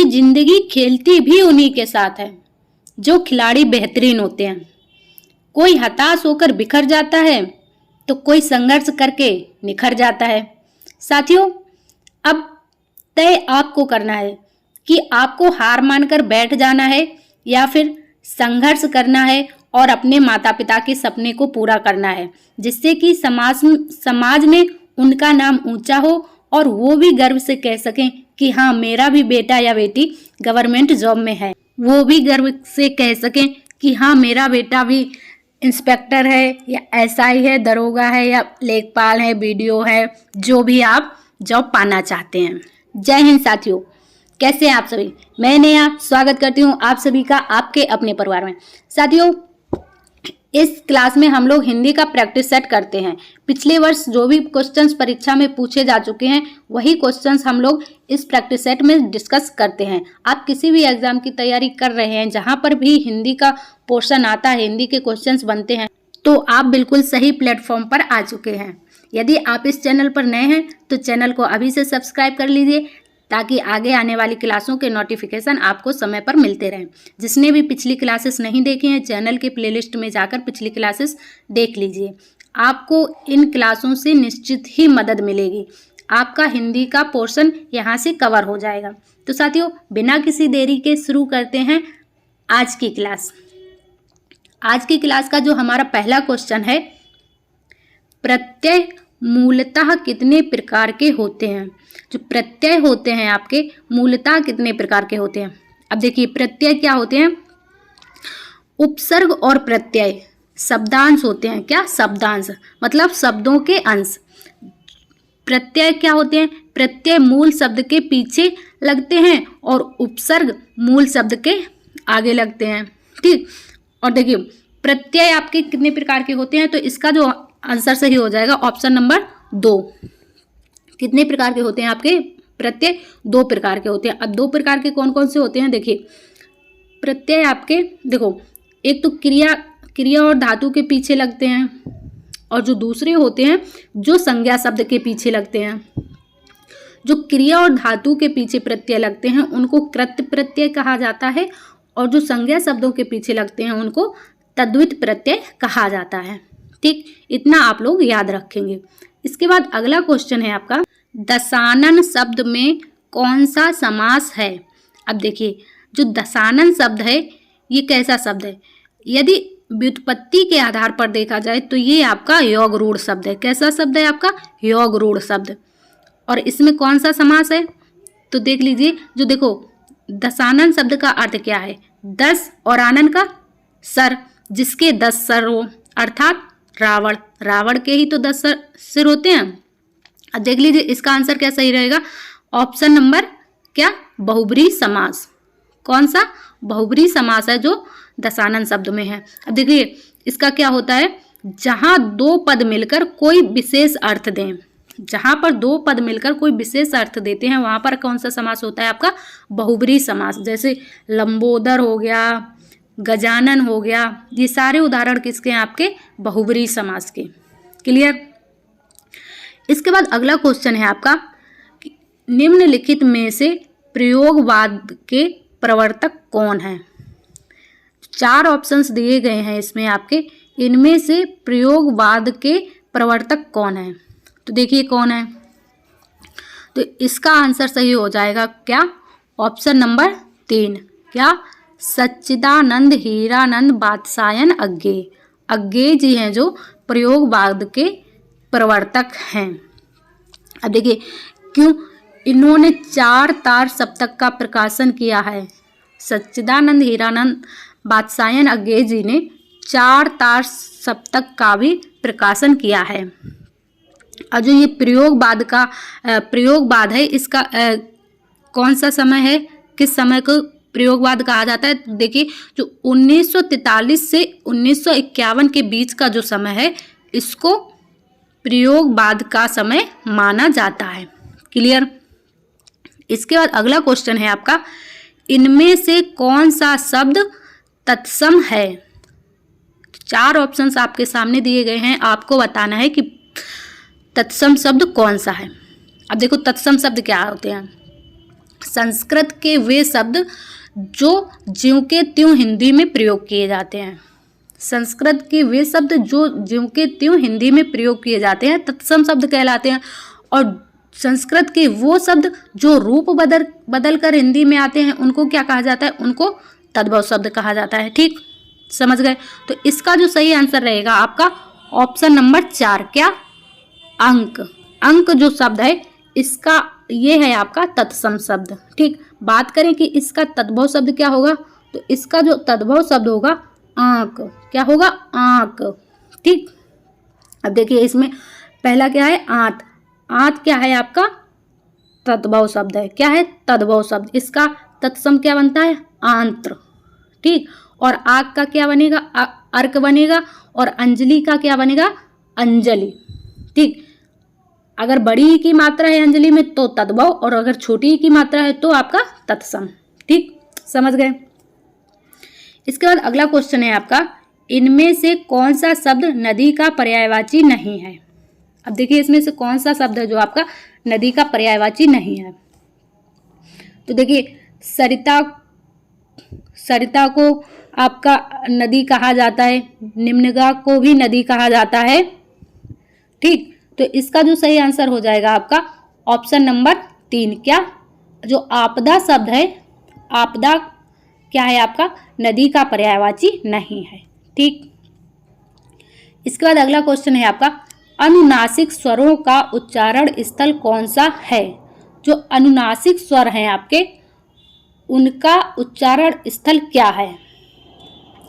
जिंदगी खेलती भी उन्हीं के साथ है जो खिलाड़ी बेहतरीन होते हैं। कोई हताश होकर बिखर जाता है तो कोई संघर्ष करके निखर जाता है। साथियों, अब तय आपको करना है कि आपको हार मानकर बैठ जाना है या फिर संघर्ष करना है और अपने माता पिता के सपने को पूरा करना है, जिससे कि समाज में उनका नाम ऊंचा हो और वो भी गर्व से कह सकें कि हाँ, मेरा भी बेटा या बेटी गवर्नमेंट जॉब में है। वो भी गर्व से कह सकें कि हाँ, मेरा बेटा भी इंस्पेक्टर है या एसआई है, दरोगा है या लेखपाल है, बीडीओ है, जो भी आप जॉब पाना चाहते हैं। जय हिंद साथियों, कैसे हैं आप सभी? मैं नेहा स्वागत करती हूँ आप सभी का आपके अपने परिवार में। साथियों, इस क्लास में हम लोग हिंदी का प्रैक्टिस सेट करते हैं। पिछले वर्ष जो भी क्वेश्चंस परीक्षा में पूछे जा चुके हैं वही क्वेश्चंस हम लोग इस प्रैक्टिस सेट में डिस्कस करते हैं। आप किसी भी एग्जाम की तैयारी कर रहे हैं, जहां पर भी हिंदी का पोर्शन आता है, हिंदी के क्वेश्चंस बनते हैं, तो आप बिल्कुल सही प्लेटफॉर्म पर आ चुके हैं। यदि आप इस चैनल पर नए हैं तो चैनल को अभी से सब्सक्राइब कर लीजिए ताकि आगे आने वाली क्लासों के नोटिफिकेशन आपको समय पर मिलते रहें। जिसने भी पिछली क्लासेस नहीं देखी हैं, चैनल के प्लेलिस्ट में जाकर पिछली क्लासेस देख लीजिए। आपको इन क्लासों से निश्चित ही मदद मिलेगी। आपका हिंदी का पोर्शन यहाँ से कवर हो जाएगा। तो साथियों, बिना किसी देरी के शुरू करते हैं आज की क्लास। आज की क्लास का जो हमारा पहला क्वेश्चन है, प्रत्यय मूलतः कितने प्रकार के होते हैं? जो प्रत्यय होते हैं आपके मूलतः कितने प्रकार के होते हैं? अब देखिए, प्रत्यय क्या होते हैं? उपसर्ग और प्रत्यय शब्दांश होते हैं। क्या? शब्दांश मतलब शब्दों के अंश। प्रत्यय क्या होते हैं? प्रत्यय मूल शब्द के पीछे लगते हैं और उपसर्ग मूल शब्द के आगे लगते हैं। ठीक। और देखिए, प्रत्यय आपके कितने प्रकार के होते हैं? तो इसका जो आंसर सही हो जाएगा ऑप्शन नंबर 2। कितने प्रकार के होते हैं आपके प्रत्यय? 2 प्रकार के होते हैं। अब 2 प्रकार के कौन कौन से होते हैं? देखिए, प्रत्यय आपके देखो, एक तो क्रिया और धातु के पीछे लगते हैं, और जो दूसरे होते हैं जो संज्ञा शब्द के पीछे लगते हैं। जो क्रिया और धातु के पीछे प्रत्यय लगते हैं उनको कृत प्रत्यय कहा जाता है, और जो संज्ञा शब्दों के पीछे लगते हैं उनको तद्धित प्रत्यय कहा जाता है। ठीक, इतना आप लोग याद रखेंगे। इसके बाद अगला क्वेश्चन है आपका, दशानन शब्द में कौन सा समास है? अब देखिए, जो दशानन शब्द है ये कैसा शब्द है? यदि व्युत्पत्ति के आधार पर देखा जाए तो ये आपका योग रूढ़ शब्द है। कैसा शब्द है आपका? योग रूढ़ शब्द। और इसमें कौन सा समास है? तो देख लीजिए, जो देखो, दशानन शब्द का अर्थ क्या है? 10 और आनन का सर, जिसके 10 सर हो, अर्थात रावण। रावण के ही तो 10 सिर होते हैं। अब देख लीजिए, इसका आंसर क्या सही रहेगा? ऑप्शन नंबर क्या? बहुब्रीहि समास। कौन सा? बहुब्रीहि समास है जो दशानन शब्द में है। अब देखिए, इसका क्या होता है? जहां 2 पद मिलकर कोई विशेष अर्थ दें, जहां पर 2 पद मिलकर कोई विशेष अर्थ देते हैं वहां पर कौन सा समास होता है आपका? बहुब्रीहि समास। जैसे लंबोदर हो गया, गजानन हो गया, ये सारे उदाहरण किसके हैं? आपके बहुब्रीहि समास के। क्लियर? इसके बाद अगला क्वेश्चन है आपका, निम्नलिखित में से प्रयोगवाद के प्रवर्तक कौन है? 4 ऑप्शंस दिए गए हैं इसमें आपके, इनमें से प्रयोगवाद के प्रवर्तक कौन है? तो देखिए कौन है। तो इसका आंसर सही हो जाएगा क्या? Option number 3। क्या? सच्चिदानंद हीरानंद वात्स्यायन अज्ञेय। अज्ञेय जी हैं जो प्रयोगवाद के प्रवर्तक हैं। अब देखिए, क्यों इन्होंने 4 तार सप्तक का प्रकाशन किया है। सच्चिदानंद हीरानंद वात्स्यायन अज्ञेय जी ने 4 तार सप्तक का भी प्रकाशन किया है। और जो ये प्रयोगवाद है, इसका कौन सा समय है? किस समय को प्रयोगवाद कहा जाता है? देखिए, जो 1943 से 1951 के बीच का जो समय है, इसको प्रयोगवाद का समय माना जाता है। क्लियर? इसके बाद अगला क्वेश्चन है आपका, इनमें से कौन सा शब्द तत्सम है? 4 ऑप्शंस आपके सामने दिए गए हैं, आपको बताना है कि तत्सम शब्द कौन सा है। अब देखो, तत्सम शब्द क्या होते हैं? संस्कृत के वे शब्द जो ज्यों के त्यों हिंदी में प्रयोग किए जाते हैं। संस्कृत के वे शब्द जो ज्यों के त्यों हिंदी में प्रयोग किए जाते हैं तत्सम शब्द कहलाते हैं। और संस्कृत के वो शब्द जो रूप बदल कर हिंदी में आते हैं उनको क्या कहा जाता है? उनको तद्भव शब्द कहा जाता है। ठीक, समझ गए? तो इसका जो सही आंसर रहेगा आपका ऑप्शन नंबर 4, क्या? अंक। अंक जो शब्द है इसका ये है आपका तत्सम शब्द। ठीक, बात करें कि इसका तद्भव शब्द क्या होगा, तो इसका जो तद्भव शब्द होगा आंक। क्या होगा? आंक। ठीक, अब देखिए इसमें पहला क्या है? आंत। आंत क्या है आपका? तद्भव शब्द है। क्या है? तद्भव शब्द। इसका तत्सम क्या बनता है? आंत्र। ठीक, और आग का क्या बनेगा? अर्क बनेगा। और अंजलि का क्या बनेगा? अंजलि। ठीक, अगर बड़ी की मात्रा है अंजलि में तो तद्भव, और अगर छोटी की मात्रा है तो आपका तत्सम। ठीक, समझ गए? इसके बाद अगला क्वेश्चन है आपका, इनमें से कौन सा शब्द नदी का पर्यायवाची नहीं है? अब देखिए इसमें से कौन सा शब्द है जो आपका नदी का पर्यायवाची नहीं है? तो देखिए सरिता को आपका नदी कहा जाता है, निम्नगा को भी नदी कहा जाता है। ठीक, तो इसका जो सही आंसर हो जाएगा आपका ऑप्शन नंबर 3, क्या? जो आपदा शब्द है, आपदा क्या है आपका? नदी का पर्यायवाची नहीं है। ठीक, इसके बाद अगला क्वेश्चन है आपका, अनुनासिक स्वरों का उच्चारण स्थल कौन सा है? जो अनुनासिक स्वर हैं आपके उनका उच्चारण स्थल क्या है?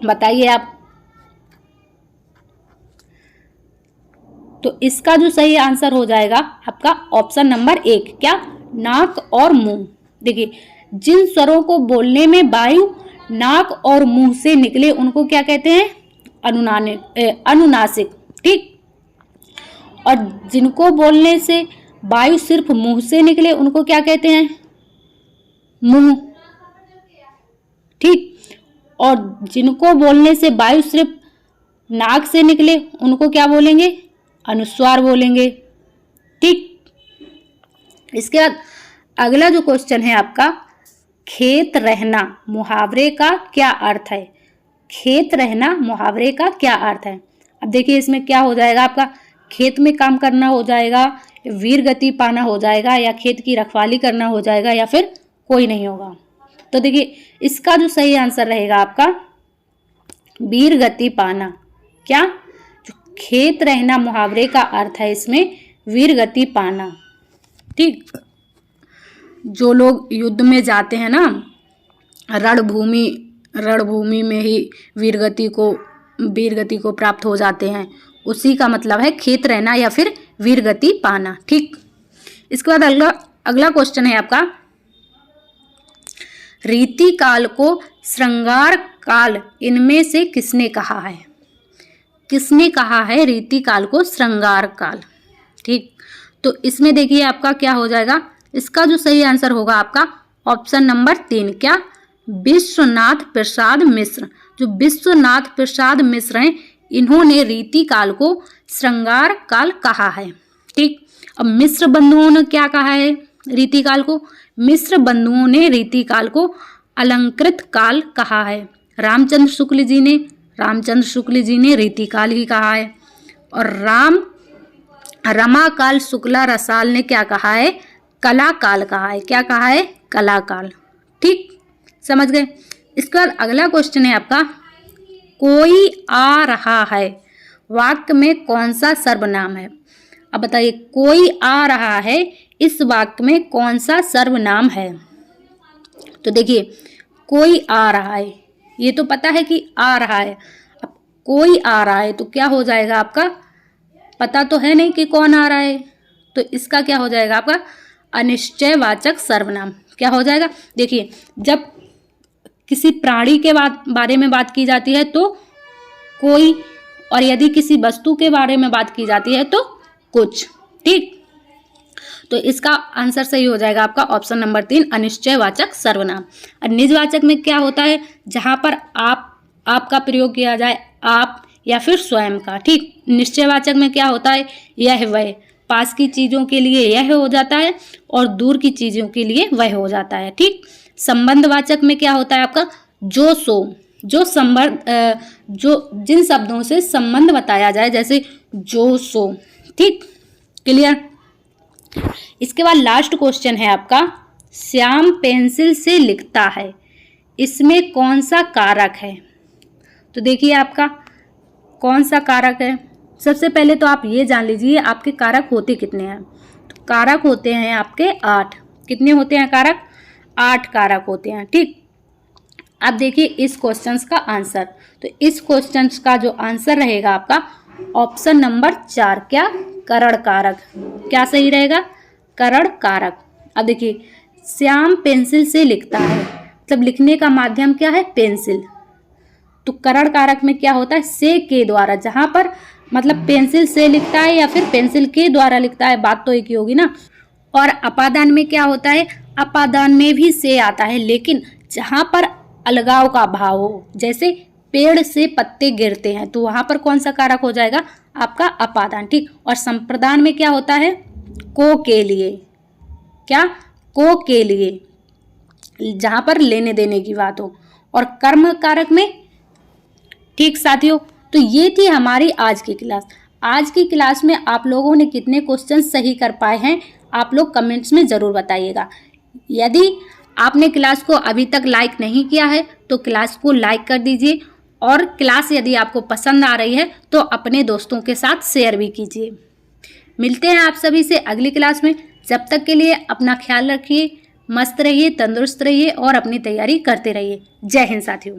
बताइए आप। तो इसका जो सही आंसर हो जाएगा आपका ऑप्शन नंबर 1, क्या? नाक और मुंह। देखिए जिन स्वरों को बोलने में वायु नाक और मुंह से निकले उनको क्या कहते हैं? अनुनासिक। ठीक, और जिनको बोलने से वायु सिर्फ मुंह से निकले उनको क्या कहते हैं? मुंह। ठीक, और जिनको बोलने से वायु सिर्फ नाक से निकले उनको क्या बोलेंगे? अनुस्वार बोलेंगे। ठीक, इसके बाद अगला जो क्वेश्चन है आपका, खेत रहना मुहावरे का क्या अर्थ है? खेत रहना मुहावरे का क्या अर्थ है? अब देखिए इसमें क्या हो जाएगा आपका, खेत में काम करना हो जाएगा, वीर गति पाना हो जाएगा, या खेत की रखवाली करना हो जाएगा, या फिर कोई नहीं होगा। तो देखिए इसका जो सही आंसर रहेगा आपका वीर गति पाना। क्या? जो खेत रहना मुहावरे का अर्थ है इसमें वीर गति पाना। ठीक, जो लोग युद्ध में जाते हैं ना, रणभूमि में ही वीर गति को प्राप्त हो जाते हैं, उसी का मतलब है खेत रहना या फिर वीर गति पाना। ठीक, इसके बाद अगला क्वेश्चन है आपका, रीति काल को श्रृंगार काल इनमें से किसने कहा है? किसने कहा है रीति काल को श्रृंगार काल? ठीक, तो इसमें देखिए आपका क्या हो जाएगा, इसका जो सही आंसर होगा आपका ऑप्शन नंबर 3, क्या? विश्वनाथ प्रसाद मिश्र। जो विश्वनाथ प्रसाद मिश्र हैं इन्होंने रीति काल को श्रृंगार काल कहा है। ठीक, अब मिश्र बंधुओं ने क्या कहा है रीति काल को? मिश्र बंधुओं ने रीति काल को अलंकृत काल कहा है। रामचंद्र शुक्ल जी ने रीति काल ही कहा है। और रमाकाल शुक्ला रसाल ने क्या कहा है? कला काल कहा है। क्या कहा है? कला काल। ठीक, समझ गए? इसके बाद अगला क्वेश्चन है आपका, कोई आ रहा है वाक्य में कौन सा सर्वनाम है? अब बताइए, कोई आ रहा है इस वाक्य में कौन सा सर्वनाम है? तो देखिए कोई आ रहा है, ये तो पता है कि आ रहा है। अब कोई आ रहा है तो क्या हो जाएगा आपका? पता तो है नहीं कि कौन आ रहा है, तो इसका क्या हो जाएगा आपका? अनिश्चयवाचक सर्वनाम। क्या हो जाएगा? देखिए जब किसी प्राणी के बारे में बात की जाती है तो कोई, और यदि किसी वस्तु के बारे में बात की जाती है तो कुछ। ठीक, तो इसका आंसर सही हो जाएगा आपका ऑप्शन नंबर 3, अनिश्चयवाचक सर्वनाम। और निजवाचक में क्या होता है? जहां पर आपका प्रयोग किया जाए, आप या फिर स्वयं का। ठीक, निश्चयवाचक में क्या होता है? यह वह। पास की चीज़ों के लिए यह हो जाता है और दूर की चीज़ों के लिए वह हो जाता है। ठीक, संबंधवाचक में क्या होता है आपका जो सो, जो संबंध जो जिन शब्दों से संबंध बताया जाए, जैसे जो सो। ठीक, क्लियर। इसके बाद लास्ट क्वेश्चन है आपका, श्याम पेंसिल से लिखता है, इसमें कौन सा कारक है? तो देखिए आपका कौन सा कारक है। सबसे पहले तो आप ये जान लीजिए आपके कारक होते कितने हैं। तो कारक होते हैं आपके 8। कितने होते हैं कारक? 8 कारक होते हैं। ठीक, अब देखिए इस क्वेश्चंस का आंसर। तो इस क्वेश्चंस का जो आंसर रहेगा आपका ऑप्शन नंबर 4, क्या? करण कारक। क्या सही रहेगा? करण कारक। अब देखिए श्याम पेंसिल से लिखता है, मतलब लिखने का माध्यम क्या है? पेंसिल। तो करण कारक में क्या होता है? से के द्वारा, जहां पर मतलब पेंसिल से लिखता है या फिर पेंसिल के द्वारा लिखता है, बात तो एक ही होगी ना। और अपादान में क्या होता है? अपादान में भी से आता है, लेकिन जहां पर अलगाव का भाव हो, जैसे पेड़ से पत्ते गिरते हैं, तो वहां पर कौन सा कारक हो जाएगा? आपका अपादान। ठीक, और संप्रदान में क्या होता है? को के लिए। क्या? को के लिए, जहां पर लेने देने की बात हो। और कर्म कारक में, ठीक साथियों, तो ये थी हमारी आज की क्लास। आज की क्लास में आप लोगों ने कितने क्वेश्चन सही कर पाए हैं आप लोग कमेंट्स में ज़रूर बताइएगा। यदि आपने क्लास को अभी तक लाइक नहीं किया है तो क्लास को लाइक कर दीजिए, और क्लास यदि आपको पसंद आ रही है तो अपने दोस्तों के साथ शेयर भी कीजिए। मिलते हैं आप सभी से अगली क्लास में। जब तक के लिए अपना ख्याल रखिए, मस्त रहिए, तंदुरुस्त रहिए और अपनी तैयारी करते रहिए। जय हिंद साथियों।